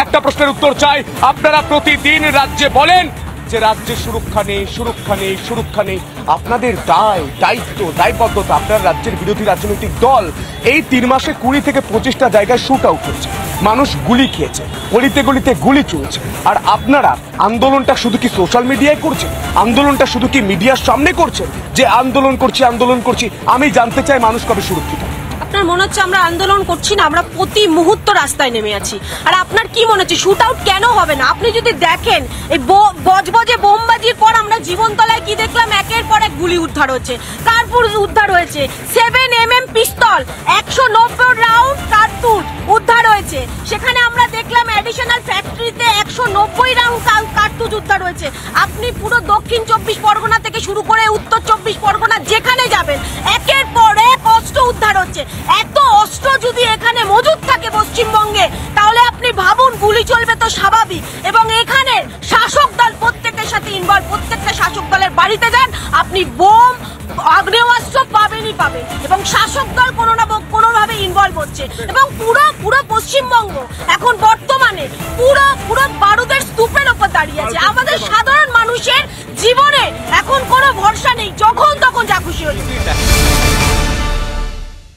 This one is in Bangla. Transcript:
একটা প্রশ্নের উত্তর চাই। আপনারা প্রতিদিন রাজ্যে বলেন যে রাজ্যে সুরক্ষা নেই, সুরক্ষা নেই, সুরক্ষা নেই। আপনাদের দায়িত্ব দায়বদ্ধতা, আপনার রাজ্যের বিরোধী রাজনৈতিক দল এই 3 মাসে 20 থেকে 25টা জায়গায় শুট আউট হয়েছে, মানুষ গুলি খেয়েছে, গলিতে গলিতে গুলি চলছে। আর আপনারা আন্দোলনটা শুধু কি সোশ্যাল মিডিয়ায় করছেন? আন্দোলনটা শুধু কি মিডিয়ার সামনে করছেন যে আন্দোলন করছি? আমি জানতে চাই মানুষ কবে সুরক্ষিত? আপনার মনে হচ্ছে আমরা আন্দোলন করছি না? আমরা প্রতি মুহূর্ত রাস্তায় নেমে আছি। আর আপনার কি মনে হচ্ছে শুট আউট কেন হবে না? আপনি যদি দেখেন এই বজবজে বোমবাজির পর আমরা জীবনতলায় কি দেখলাম, একের পর এক গুলি উদ্ধার হচ্ছে, কার্পুর উদ্ধার হয়েছে, 7mm পিস্তল, 190 রাউন্ড কার্তুজ উদ্ধার হয়েছে। সেখানে আমরা দেখলাম অ্যাডিশনাল ফ্যাক্টরিতে 190 রাউন্ড কার্তুজ উদ্ধার হয়েছে। আপনি পুরো দক্ষিণ 24 পরগনা থেকে শুরু করে উত্তর 24 পরগনা যেখানে যাবেন একের পর এক অস্ত্র উদ্ধার হচ্ছে। এত অস্ত্র যদি এখানে মজুদ থাকে পশ্চিমবঙ্গে, তাহলে আপনি ভাবুন গুলি চলবে তো স্বাভাবিক। এবং এখানে শাসক দল প্রত্যেকের সাথে ইনভলভ, প্রত্যেকটা শাসক দলের বাড়িতে যান আপনি বোম আগ্নেয়াস্ত্র পাবেনই পাবেন। এবং শাসক দল কোনো না কোনোভাবে ইনভলভ হচ্ছে। এবং পুরো পশ্চিমবঙ্গ এখন বর্তমানে পুরো বারুদের স্তূপের ওপর দাঁড়িয়ে আছে। আমাদের সাধারণ মানুষের জীবনে এখন কোনো ভরসা নেই, যখন তখন যা খুশি হচ্ছে।